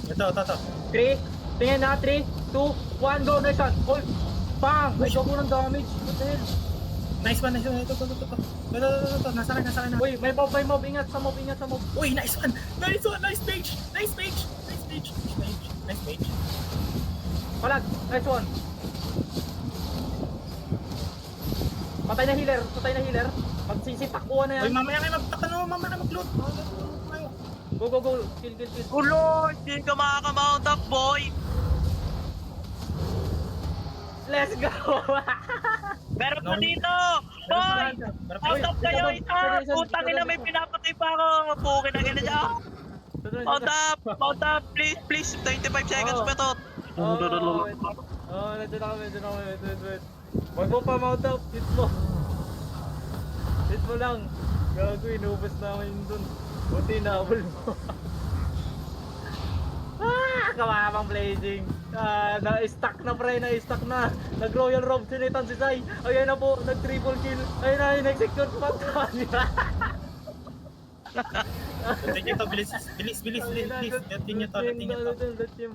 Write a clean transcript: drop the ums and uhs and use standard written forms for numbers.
Ito. 3, tingin na, 3, 2, 1, go, nice one. Hold, bang! Ay, gago ng damage. What the hell? Nice one. Ito. Nasa na. Uy, may mob, ingat sa mob. Uy, nice one. Nice mage. Palag, nice one. Patay na healer. Magsisitakbuhan na Uy, yan. mamaya kayo mag-loot. Go. Kill. Ulo, hindi ka makaka-mount up, boy. Let's go! Meron pa No. dito. Boy, mount up kayo isa. Putang ina, may pinapatay pa ako. Pukin na gina niya. Mount up, please. 25 seconds pa to. Nandun na kami. Wait. Wag mo pa mount up, hit mo lang. Gago, inubos namin dun. Buti nahabol mo. Kawawang blazing. Na-stuck na pre, na. Nag-royal rob sinitan si Zay. Ayan na po, nag-triple kill. Ayun na, in-execute pa. Bilis. Dating nyo to. Let him